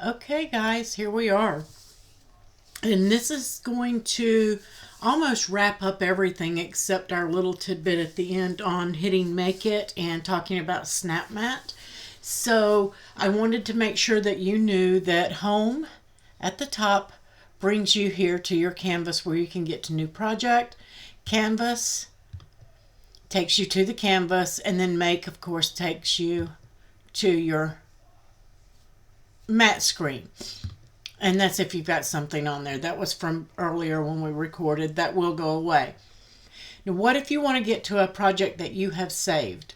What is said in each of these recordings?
Okay, guys, here we are. And this is going to almost wrap up everything except our little tidbit at the end on hitting make it and talking about snap mat. So I wanted to make sure that you knew that home at the top brings you here to your canvas where you can get to new project. Canvas takes you to the canvas, and then make, of course, takes you to your mat screen. And that's if you've got something on there. That was from earlier when we recorded. That will go away. Now, what if you want to get to a project that you have saved?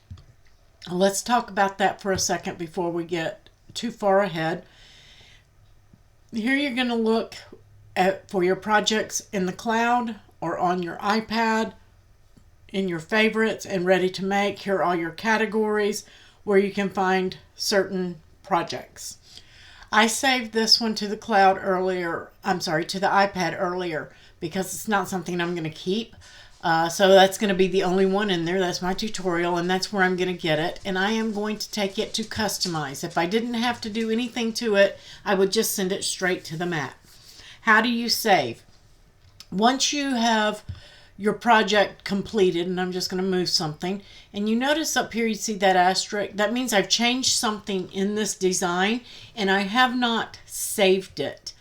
Let's talk about that for a second before we get too far ahead. Here you're going to look for your projects in the cloud or on your iPad, in your favorites and ready to make. Here are all your categories where you can find certain projects. I saved this one to the cloud earlier, to the iPad earlier, because it's not something I'm going to keep. So that's going to be the only one in there. That's my tutorial, and that's where I'm going to get it. And I am going to take it to customize. If I didn't have to do anything to it, I would just send it straight to the mat. How do you save? Once you have your project completed, and I'm just going to move something, and you notice up here you see that asterisk. That means I've changed something in this design and I have not saved it.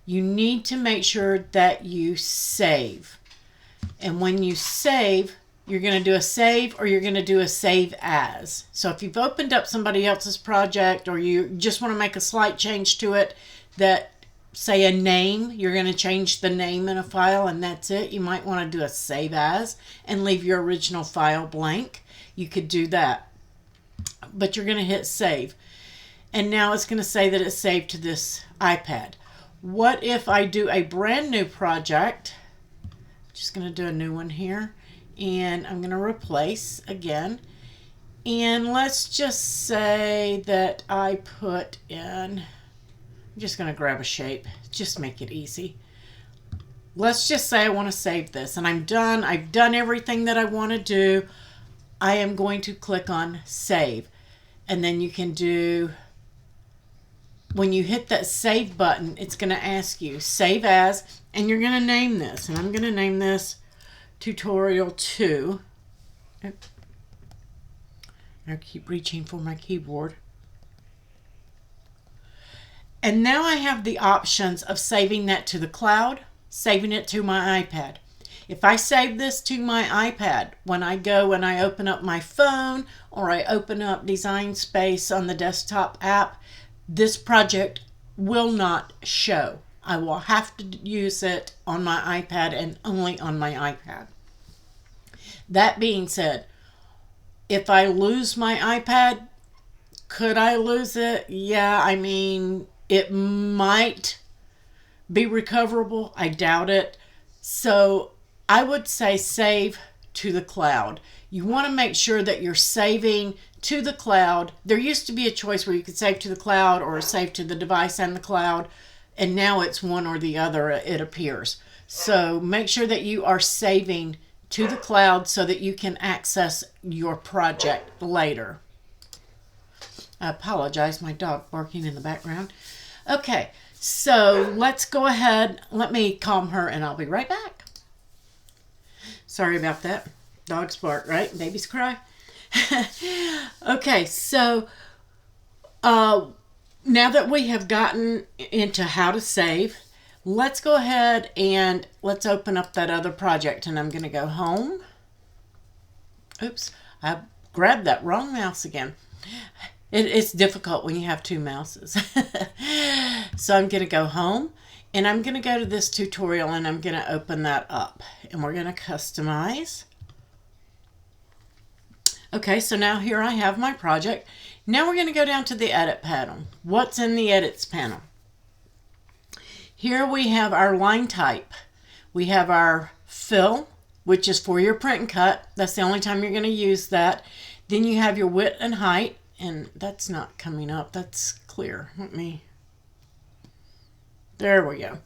You need to make sure that you save. And when you save, you're going to do a save or you're going to do a save as. So if you've opened up somebody else's project or you just want to make a slight change to it, that say a name, you're going to change the name in a file and that's it. You might want to do a save as and leave your original file blank. You could do that. But you're going to hit save. And now it's going to say that it's saved to this iPad. What if I do a brand new project? Just going to do a new one here. And I'm going to replace again. And let's just say that I put in... I'm just going to grab a shape. Just make it easy. Let's just say I want to save this. And I'm done. I've done everything that I want to do. I am going to click on Save. And then you can do... When you hit that Save button, it's going to ask you Save As. And you're going to name this. And I'm going to name this Tutorial 2. I keep reaching for my keyboard. And now I have the options of saving that to the cloud, saving it to my iPad. If I save this to my iPad, when I go and I open up my phone or I open up Design Space on the desktop app, this project will not show. I will have to use it on my iPad and only on my iPad. That being said, if I lose my iPad, could I lose it? Yeah, I mean... It might be recoverable. I doubt it. So I would say save to the cloud. You want to make sure that you're saving to the cloud. There used to be a choice where you could save to the cloud or save to the device and the cloud. And now it's one or the other, it appears. So make sure that you are saving to the cloud so that you can access your project later. I apologize, my dog barking in the background. Okay, so let's go ahead. Let me calm her and I'll be right back. Sorry about that. Dogs bark, right? Babies cry. Okay, so now that we have gotten into how to save, let's go ahead and let's open up that other project. And I'm going to go home. Oops, I grabbed that wrong mouse again. It's difficult when you have two mouses. So I'm going to go home and I'm going to go to this tutorial and I'm going to open that up and we're going to customize. Okay, so now here I have my project. Now we're going to go down to the edit panel. What's in the edits panel? Here we have our line type. We have our fill, which is for your print and cut. That's the only time you're going to use that. Then you have your width and height. And that's not coming up. That's clear. There we go.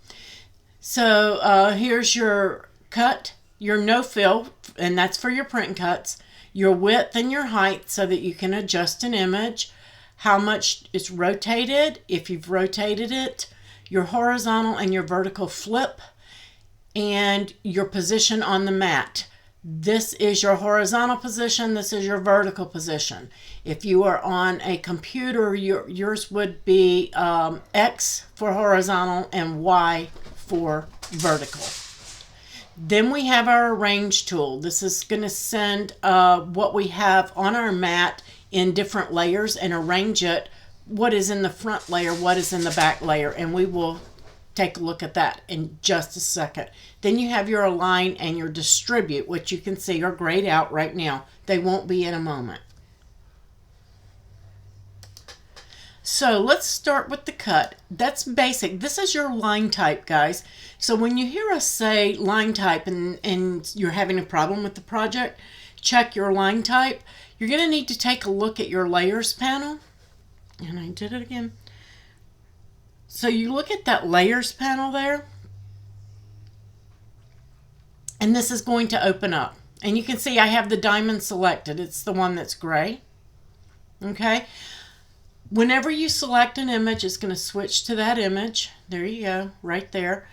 So here's your cut, your no fill, and that's for your print cuts, your width and your height so that you can adjust an image, how much it's rotated, if you've rotated it, your horizontal and your vertical flip, and your position on the mat. This is your horizontal position, this is your vertical position. If you are on a computer, yours would be X for horizontal and Y for vertical. Then we have our arrange tool. This is going to send what we have on our mat in different layers and arrange it, what is in the front layer, what is in the back layer, and we will take a look at that in just a second. Then you have your align and your distribute, which you can see are grayed out right now. They won't be in a moment. So let's start with the cut. That's basic. This is your line type, guys. So when you hear us say line type and you're having a problem with the project, check your line type. You're going to need to take a look at your layers panel. And I did it again. So you look at that layers panel there, and this is going to open up. And you can see I have the diamond selected. It's the one that's gray. Okay. Whenever you select an image, it's going to switch to that image. There you go, right there.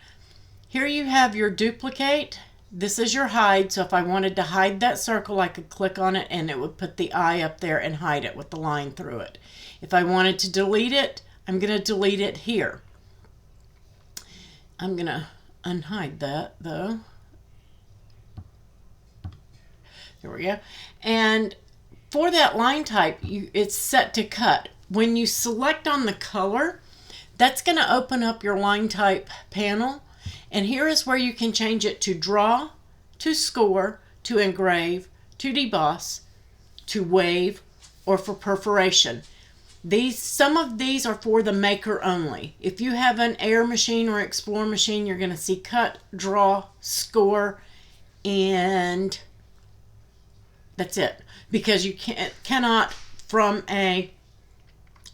Here you have your duplicate. This is your hide. So if I wanted to hide that circle, I could click on it and it would put the eye up there and hide it with the line through it. If I wanted to delete it, I'm going to delete it here. I'm going to unhide that though. There we go. And for that line type, it's set to cut. When you select on the color, that's going to open up your line type panel. And here is where you can change it to draw, to score, to engrave, to deboss, to wave, or for perforation. Some of these are for the maker only. If you have an Air machine or Explore machine, you're going to see cut, draw, score, and that's it. Because you cannot, from a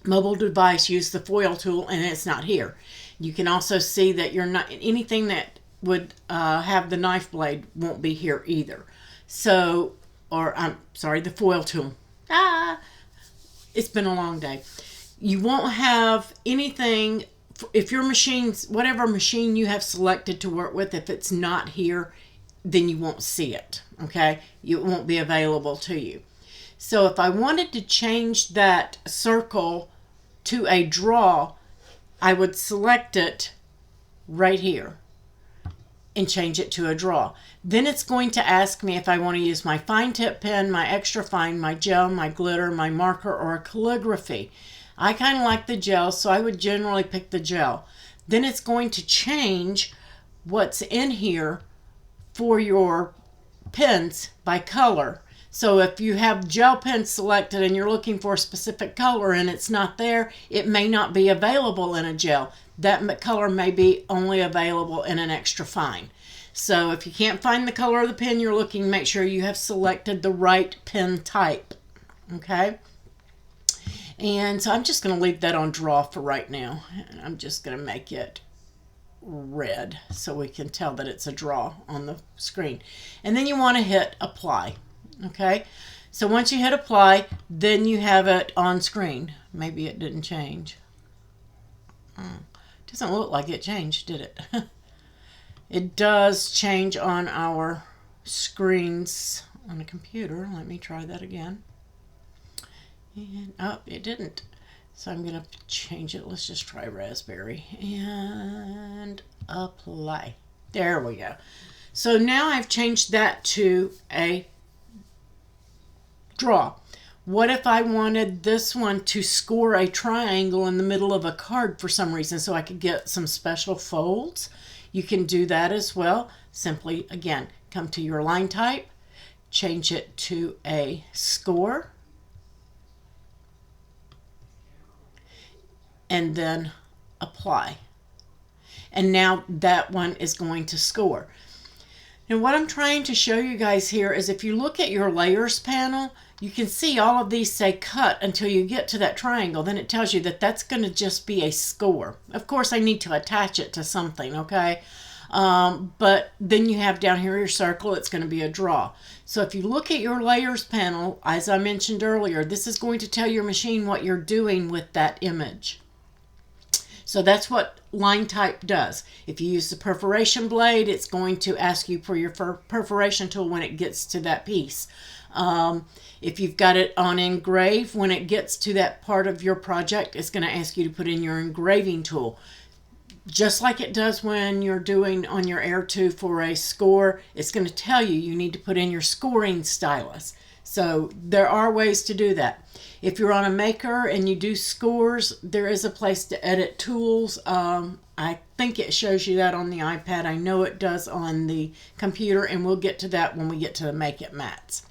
mobile device, use the foil tool, and it's not here. You can also see that you're not anything that would have the knife blade won't be here either. So, or I'm sorry, the foil tool. It's been a long day. You won't have anything if your machines, whatever machine you have selected to work with, if it's not here, then you won't see it. Okay, it won't be available to you. So if I wanted to change that circle to a draw, I would select it right here and change it to a draw. Then it's going to ask me if I want to use my fine tip pen, my extra fine, my gel, my glitter, my marker, or a calligraphy. I kind of like the gel, so I would generally pick the gel. Then it's going to change what's in here for your pens by color. So if you have gel pens selected and you're looking for a specific color and it's not there, it may not be available in a gel. That color may be only available in an extra fine. So if you can't find the color of the pen you're looking, make sure you have selected the right pen type. Okay? And so I'm just going to leave that on draw for right now. And I'm just going to make it red so we can tell that it's a draw on the screen. And then you want to hit apply. Okay, so once you hit apply, then you have it on screen. Maybe it didn't change. Doesn't look like it changed, did it? It does change on our screens on a computer. Let me try that again. And oh, it didn't. So I'm going to change it. Let's just try raspberry and apply. There we go. So now I've changed that to a draw. What if I wanted this one to score a triangle in the middle of a card for some reason so I could get some special folds? You can do that as well. Simply, again, come to your line type, change it to a score, and then apply. And now that one is going to score. And what I'm trying to show you guys here is if you look at your layers panel, you can see all of these say cut until you get to that triangle. Then it tells you that that's going to just be a score. Of course, I need to attach it to something, okay? But then you have down here your circle, it's going to be a draw. So if you look at your layers panel, as I mentioned earlier, this is going to tell your machine what you're doing with that image. So that's what line type does. If you use the perforation blade, it's going to ask you for your perforation tool when it gets to that piece. If you've got it on engrave, when it gets to that part of your project, it's going to ask you to put in your engraving tool. Just like it does when you're doing on your Air 2 for a score, it's going to tell you you need to put in your scoring stylus. So there are ways to do that. If you're on a maker and you do scores, there is a place to edit tools. I think it shows you that on the iPad. I know it does on the computer, and we'll get to that when we get to the Make It mats.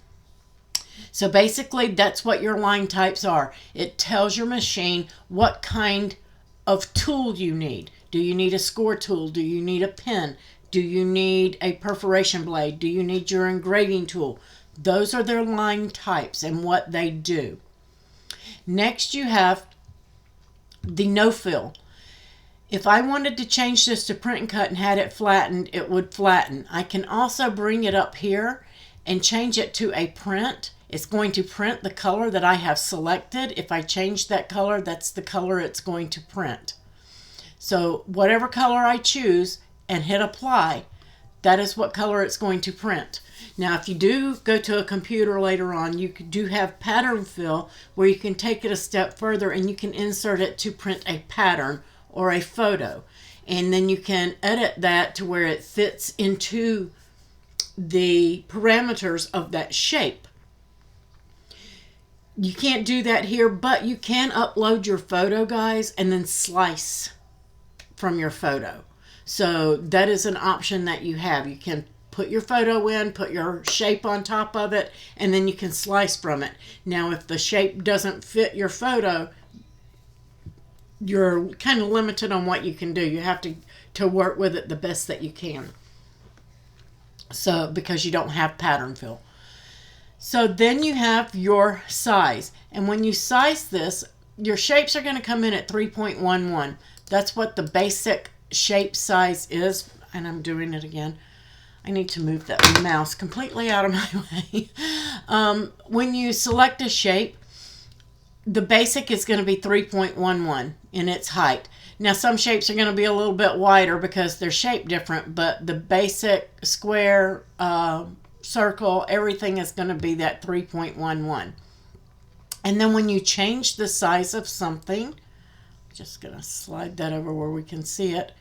So basically, that's what your line types are. It tells your machine what kind of tool you need. Do you need a score tool? Do you need a pen? Do you need a perforation blade? Do you need your engraving tool? Those are their line types and what they do. Next, you have the no-fill. If I wanted to change this to print and cut and had it flattened, it would flatten. I can also bring it up here and change it to a print. It's going to print the color that I have selected. If I change that color, that's the color it's going to print. So whatever color I choose and hit apply, that is what color it's going to print. Now, if you do go to a computer later on, you do have pattern fill where you can take it a step further and you can insert it to print a pattern or a photo. And then you can edit that to where it fits into the parameters of that shape. You can't do that here, but you can upload your photo, guys, and then slice from your photo. So that is an option that you have. You can put your photo in, put your shape on top of it, and then you can slice from it. Now, if the shape doesn't fit your photo, you're kind of limited on what you can do. You have to work with it the best that you can. So, because you don't have pattern fill. So then you have your size. And when you size this, your shapes are going to come in at 3.11. That's what the basic shape size is. And I'm doing it again. I need to move that mouse completely out of my way. When you select a shape, the basic is going to be 3.11 in its height. Now, some shapes are going to be a little bit wider because they're shaped different, but the basic square, circle, everything is going to be that 3.11. And then when you change the size of something, just going to slide that over where we can see it,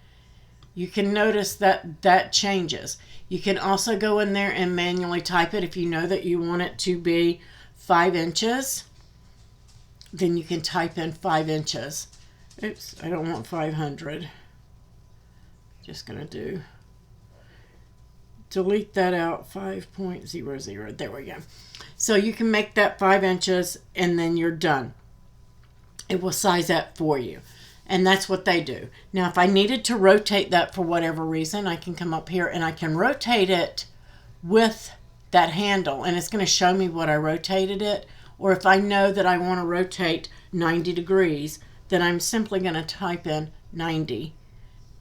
you can notice that that changes. You can also go in there and manually type it. If you know that you want it to be 5 inches, then you can type in 5 inches. Oops, I don't want 500. Just going to delete that out, 5.00. There we go. So you can make that 5 inches and then you're done. It will size that for you. And that's what they do. Now, if I needed to rotate that for whatever reason, I can come up here and I can rotate it with that handle. And it's going to show me what I rotated it. Or if I know that I want to rotate 90 degrees, then I'm simply going to type in 90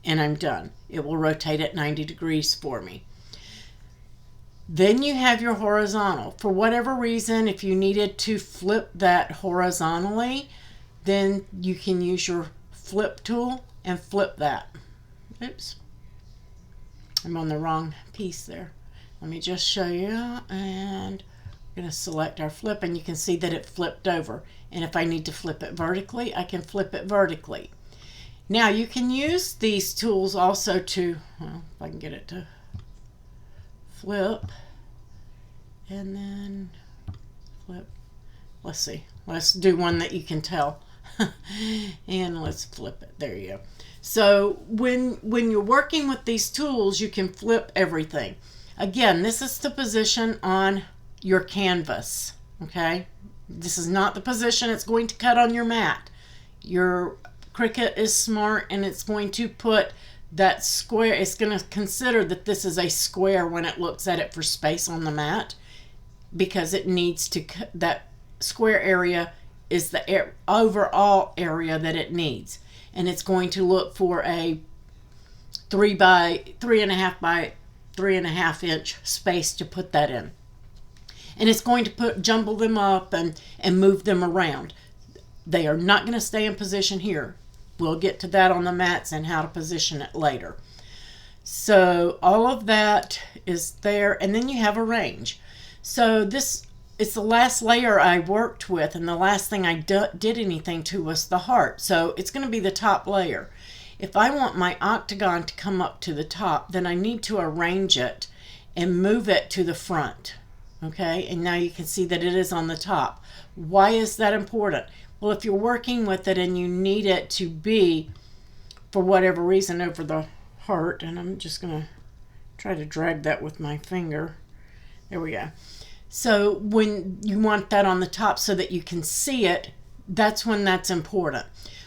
and I'm done. It will rotate at 90 degrees for me. Then you have your horizontal. For whatever reason, if you needed to flip that horizontally, then you can use your flip tool and flip that. Oops. I'm on the wrong piece there. Let me just show you, and we're going to select our flip, and you can see that it flipped over. And if I need to flip it vertically, I can flip it vertically. Now you can use these tools also to, well, if I can get it to flip, and then flip. Let's see. Let's do one that you can tell. And let's flip it. There you go. So when you're working with these tools, you can flip everything. Again, this is the position on your canvas. Okay? This is not the position it's going to cut on your mat. Your Cricut is smart, and it's going to put that square. It's going to consider that this is a square when it looks at it for space on the mat, because it needs to cut that square area is the overall area that it needs. And it's going to look for a 3.5 by 3.5 inch space to put that in. And it's going to jumble them up and move them around. They are not going to stay in position here. We'll get to that on the mats and how to position it later. So all of that is there, and then you have a range. So this is the last layer I worked with, and the last thing I did anything to was the heart. So it's going to be the top layer. If I want my octagon to come up to the top, then I need to arrange it and move it to the front. Okay, and now you can see that it is on the top. Why is that important? Well, if you're working with it and you need it to be, for whatever reason, over the heart, and I'm just going to try to drag that with my finger. There we go. So when you want that on the top so that you can see it, that's when that's important.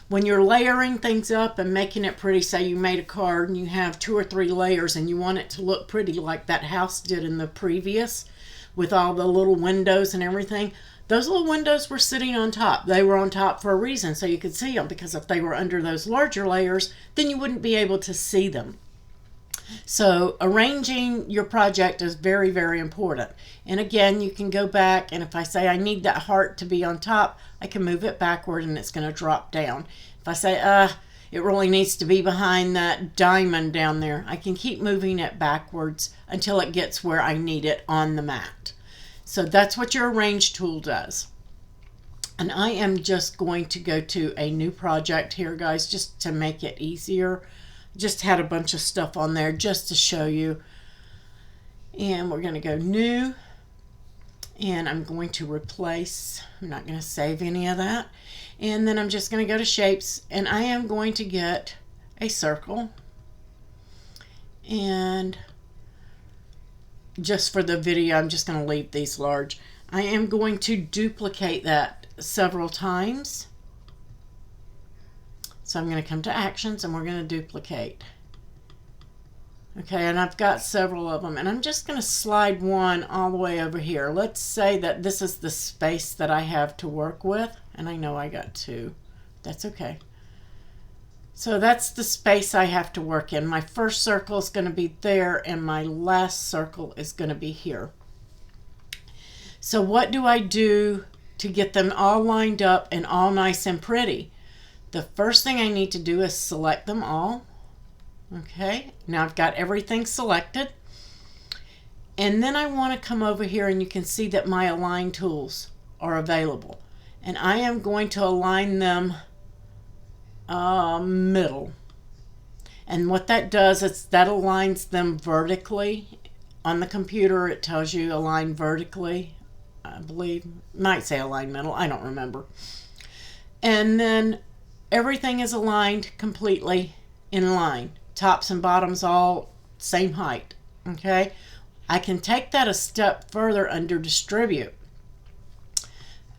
When you're layering things up and making it pretty, say you made a card and you have 2 or 3 layers and you want it to look pretty like that house did in the previous, with all the little windows and everything, those little windows were sitting on top. They were on top for a reason, so you could see them, because if they were under those larger layers, then you wouldn't be able to see them. So arranging your project is very, very important. And again, you can go back, and if I say I need that heart to be on top, I can move it backward and it's going to drop down. If I say, it really needs to be behind that diamond down there, I can keep moving it backwards until it gets where I need it on the mat. So that's what your arrange tool does. And I am just going to go to a new project here, guys, just to make it easier. Just had a bunch of stuff on there just to show you. And we're going to go new. And I'm going to replace. I'm not going to save any of that. And then I'm just going to go to shapes, and I am going to get a circle. And just for the video, I'm just going to leave these large. I am going to duplicate that several times. So I'm going to come to actions, and we're going to duplicate. Okay, and I've got several of them, and I'm just going to slide one all the way over here. Let's say that this is the space that I have to work with, and I know I got 2. That's okay. So that's the space I have to work in. My first circle is going to be there, and my last circle is going to be here. So what do I do to get them all lined up and all nice and pretty? The first thing I need to do is select them all. Okay, now I've got everything selected. And then I want to come over here, and you can see that my align tools are available. And I am going to align them middle. And what that does is that aligns them vertically. On the computer it tells you align vertically, I believe. It might say align middle, I don't remember. And then everything is aligned completely in line. Tops and bottoms all same height. Okay, I can take that a step further under distribute,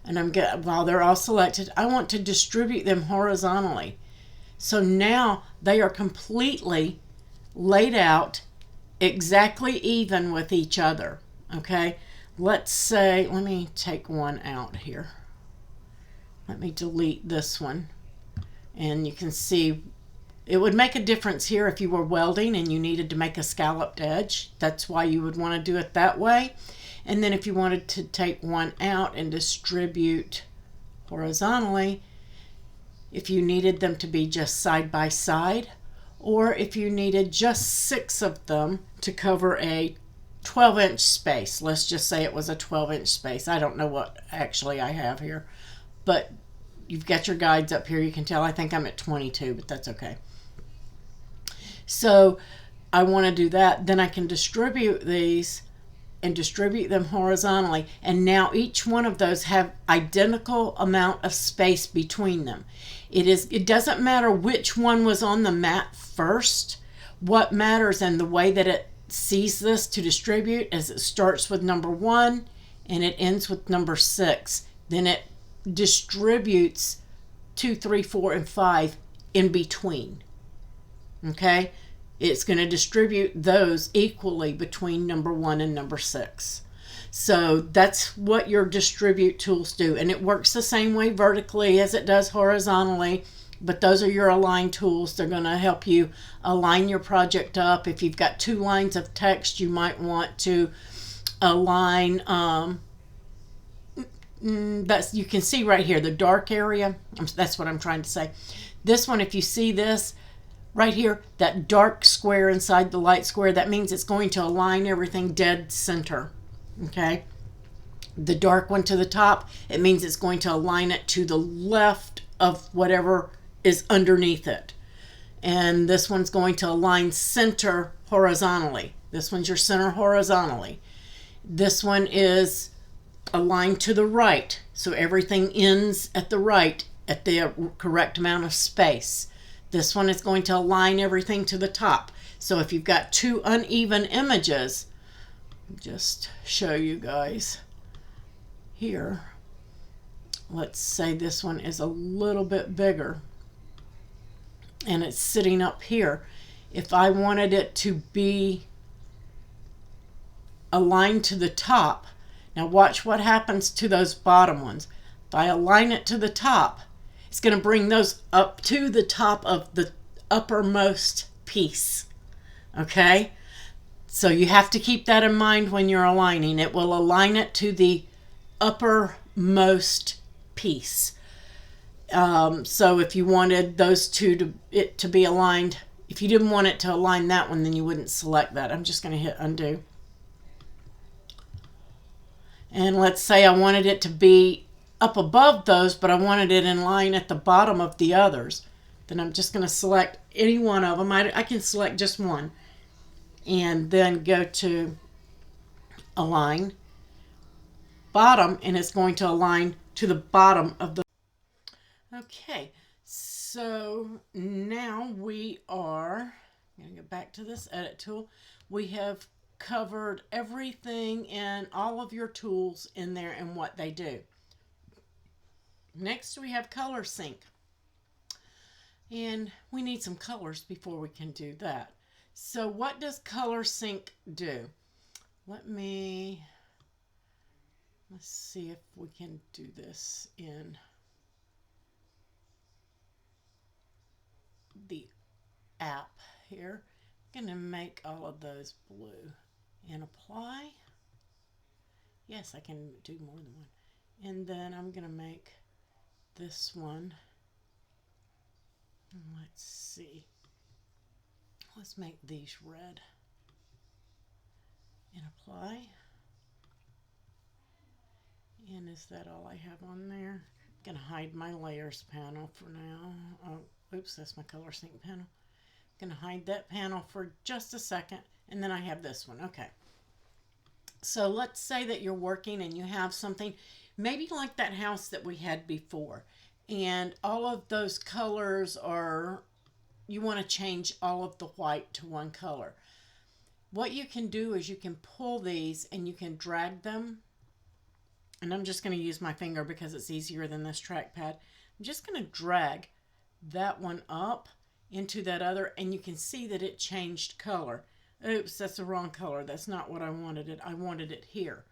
and I'm good. While they're all selected, I want to distribute them horizontally. So now they are completely laid out exactly even with each other. Okay, let's say, let me take one out here. Let me delete this one, and you can see it would make a difference here if you were welding and you needed to make a scalloped edge. That's why you would want to do it that way. And then if you wanted to take one out and distribute horizontally, if you needed them to be just side by side, or if you needed just 6 of them to cover a 12-inch space. Let's just say it was a 12-inch space. I don't know what actually I have here, but you've got your guides up here. You can tell I think I'm at 22, but that's okay. So I want to do that. Then I can distribute these and distribute them horizontally. And now each one of those have identical amount of space between them. It doesn't matter which one was on the mat first. What matters, and the way that it sees this to distribute, is it starts with number 1 and it ends with number 6. Then it distributes 2, 3, 4, and 5 in between. Okay, it's going to distribute those equally between number 1 and number 6. So that's what your distribute tools do, and it works the same way vertically as it does horizontally. But those are your align tools. They're going to help you align your project up. If you've got 2 lines of text, you might want to align, that's, you can see right here, the dark area. That's what I'm trying to say. This one, if you see this right here, that dark square inside the light square, that means it's going to align everything dead center. Okay. The dark one to the top, it means it's going to align it to the left of whatever is underneath it. And this one's going to align center horizontally. This one's your center horizontally. This one is aligned to the right, so everything ends at the right at the correct amount of space. This one is going to align everything to the top. So if you've got 2 uneven images, just show you guys here. Let's say this one is a little bit bigger and it's sitting up here. If I wanted it to be aligned to the top, now watch what happens to those bottom ones. If I align it to the top, it's going to bring those up to the top of the uppermost piece. Okay? So you have to keep that in mind when you're aligning. It will align it to the uppermost piece. So if you wanted those two to be aligned, if you didn't want it to align that one, then you wouldn't select that. I'm just going to hit undo. And let's say I wanted it to be up above those, but I wanted it in line at the bottom of the others. Then I'm just going to select any one of them. I can select just one. And then go to align bottom, and it's going to align to the bottom of the. Okay, so now we are going to go back to this edit tool. We have covered everything and all of your tools in there and what they do. Next we have color sync, and we need some colors before we can do that. So what does color sync do? Let's see if we can do this in the app here. I'm going to make all of those blue and apply. Yes, I can do more than one. And then I'm going to make this one. Let's see. Let's make these red and apply. And is that all I have on there? I'm going to hide my layers panel for now. Oh, oops, that's my color sync panel. I'm going to hide that panel for just a second, and then I have this one. Okay. So let's say that you're working and you have something, maybe like that house that we had before, and all of those colors are, you want to change all of the white to one color. What you can do is you can pull these and you can drag them. And I'm just going to use my finger because it's easier than this trackpad. I'm just going to drag that one up into that other, and you can see that it changed color. Oops, that's the wrong color. That's not what I wanted it. I wanted it here.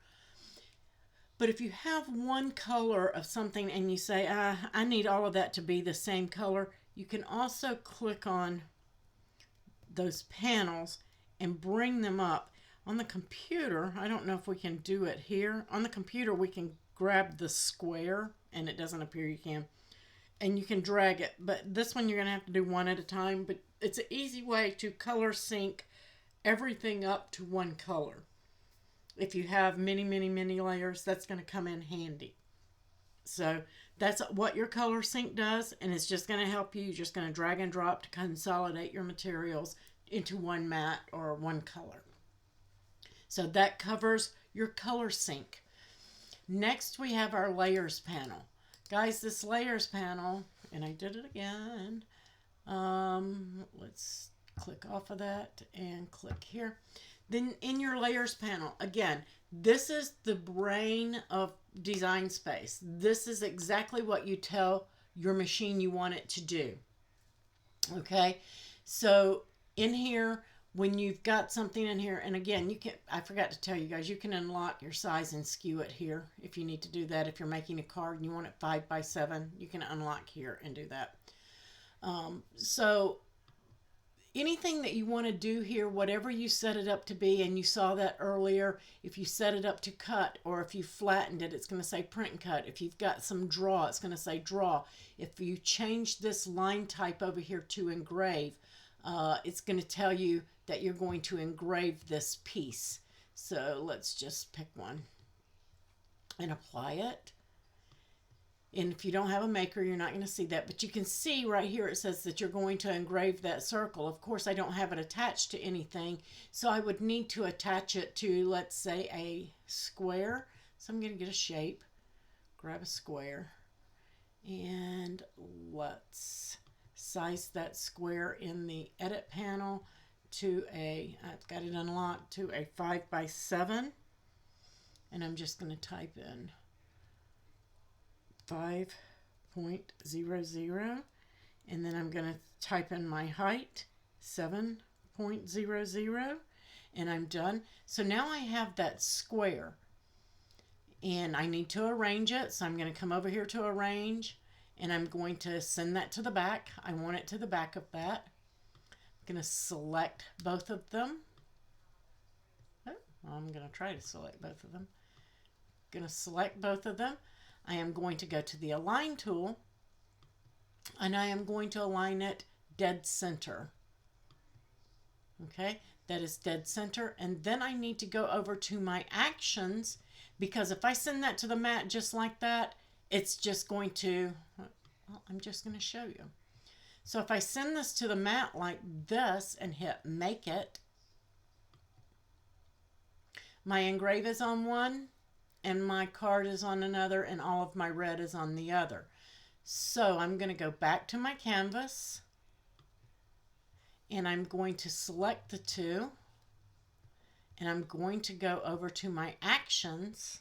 But if you have one color of something and you say, I need all of that to be the same color, you can also click on those panels and bring them up. On the computer, I don't know if we can do it here. On the computer, we can grab the square, and it doesn't appear you can. And you can drag it. But this one, you're going to have to do one at a time. But it's an easy way to color sync everything up to one color. If you have many, many, many layers, that's going to come in handy. So that's what your color sync does, and it's just going to help you. You're just going to drag and drop to consolidate your materials into one matte or one color. So that covers your color sync. Next, we have our layers panel. Guys, this layers panel, and I did it again. Let's click off of that and click here. Then in your layers panel, again, this is the brain of Design Space. This is exactly what you tell your machine you want it to do. Okay, so in here, when you've got something in here, and again, you can, I forgot to tell you guys, you can unlock your size and skew it here if you need to do that. If you're making a card and you want it 5 by 7, you can unlock here and do that. So anything that you want to do here, whatever you set it up to be, and you saw that earlier, if you set it up to cut or if you flattened it, it's going to say print and cut. If you've got some draw, it's going to say draw. If you change this line type over here to engrave, it's going to tell you that you're going to engrave this piece. So let's just pick one and apply it. And if you don't have a maker, you're not going to see that. But you can see right here it says that you're going to engrave that circle. Of course, I don't have it attached to anything, so I would need to attach it to, let's say, a square. So I'm going to get a shape, grab a square, and let's size that square in the edit panel to a, I've got it unlocked, to a 5x7. And I'm just going to type in 5.00, and then I'm going to type in my height, 7.00, and I'm done. So now I have that square, and I need to arrange it. So I'm going to come over here to arrange, and I'm going to send that to the back. I want it to the back of that. I'm going to select both of them. Oh, I'm going to try to select both of them. Going to select both of them. I am going to go to the Align tool, and I am going to align it dead center. Okay, that is dead center. And then I need to go over to my actions, because if I send that to the mat just like that, it's just going to, well, I'm just going to show you. So if I send this to the mat like this and hit make it, my engrave is on one, and my card is on another, and all of my red is on the other. So I'm going to go back to my canvas, and I'm going to select the two, and I'm going to go over to my actions,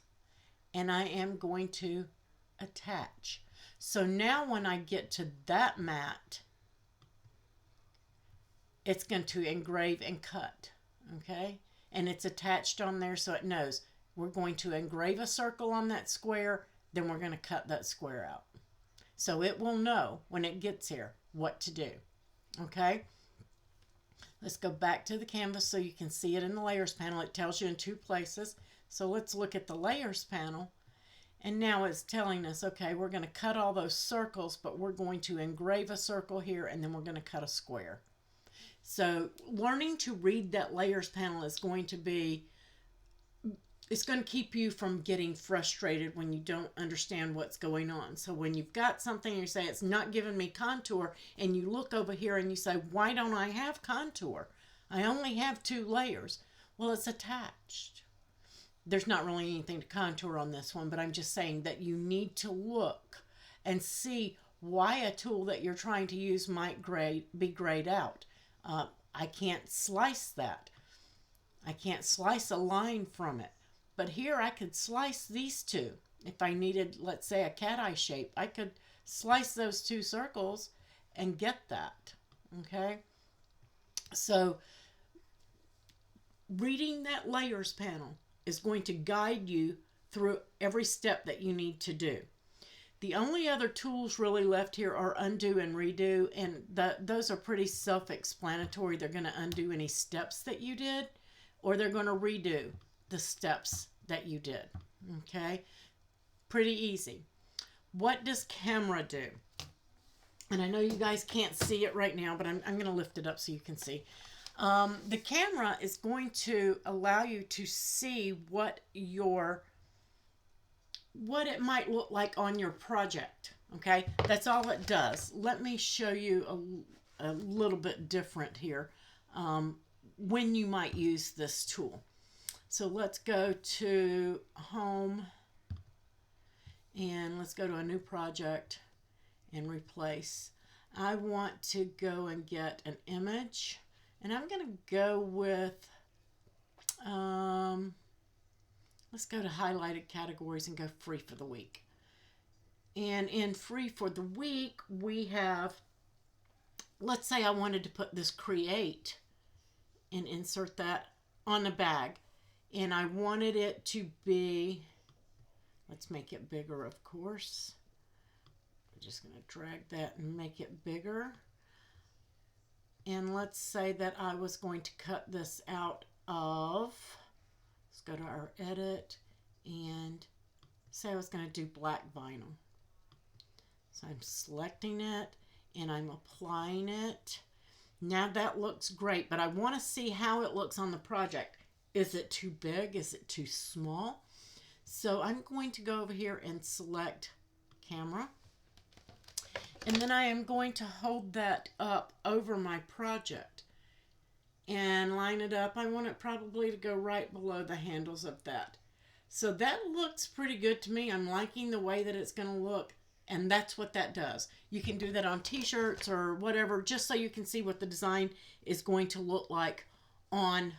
and I am going to attach. So now when I get to that mat, it's going to engrave and cut, okay? And it's attached on there so it knows. We're going to engrave a circle on that square, then we're going to cut that square out. So it will know when it gets here what to do. Okay? Let's go back to the canvas so you can see it in the layers panel. It tells you in two places. So let's look at the layers panel. And now it's telling us, okay, we're going to cut all those circles, but we're going to engrave a circle here, and then we're going to cut a square. So learning to read that layers panel is going to be, it's going to keep you from getting frustrated when you don't understand what's going on. So when you've got something and you say, it's not giving me contour, and you look over here and you say, why don't I have contour? I only have two layers. Well, it's attached. There's not really anything to contour on this one, but I'm just saying that you need to look and see why a tool that you're trying to use might be grayed out. I can't slice that. I can't slice a line from it. But here I could slice these two. If I needed, let's say, a cat eye shape, I could slice those two circles and get that. Okay? So reading that layers panel is going to guide you through every step that you need to do. The only other tools really left here are undo and redo, and those are pretty self-explanatory. They're going to undo any steps that you did, or they're going to redo the steps that you did. Okay? Pretty easy. What does camera do? And I know you guys can't see it right now, but I'm going to lift it up so you can see. The camera is going to allow you to see what it might look like on your project. Okay? That's all it does. Let me show you a little bit different here when you might use this tool. So let's go to Home, and let's go to a new project and replace. I want to go and get an image, and I'm going to go with, let's go to highlighted categories and go free for the week. And in free for the week, we have, let's say I wanted to put this create and insert that on the bag. And I wanted it to be, let's make it bigger, of course. I'm just going to drag that and make it bigger. And let's say that I was going to cut this out of, let's go to our edit and say I was going to do black vinyl. So I'm selecting it and I'm applying it. Now that looks great, but I want to see how it looks on the project. Is it too big? Is it too small? So I'm going to go over here and select camera. And then I am going to hold that up over my project and line it up. I want it probably to go right below the handles of that. So that looks pretty good to me. I'm liking the way that it's going to look. And that's what that does. You can do that on t-shirts or whatever, just so you can see what the design is going to look like on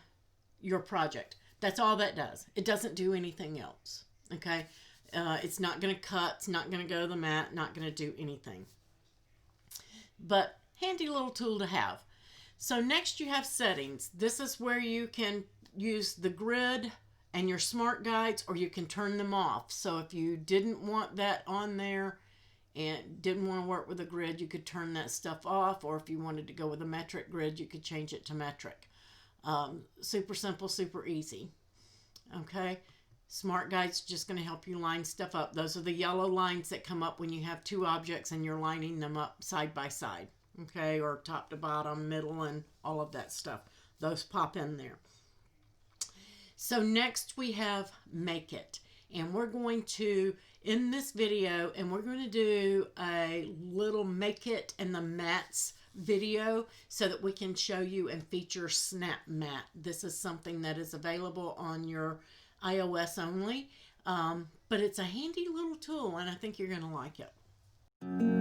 your project. That's all that does. It doesn't do anything else. Okay? It's not going to cut. It's not going to go to the mat. Not going to do anything. But handy little tool to have. So next you have settings. This is where you can use the grid and your smart guides, or you can turn them off. So if you didn't want that on there and didn't want to work with a grid, you could turn that stuff off. Or if you wanted to go with a metric grid, you could change it to metric. Super simple, super easy. Okay. Smart Guide's just going to help you line stuff up. Those are the yellow lines that come up when you have two objects and you're lining them up side by side. Okay. Or top to bottom, middle, and all of that stuff. Those pop in there. So next we have Make It. And we're going to, in this video, and we're going to do a little Make It and the mats video so that we can show you and feature Snap Mat. This is something that is available on your iOS only, but it's a handy little tool and I think you're going to like it.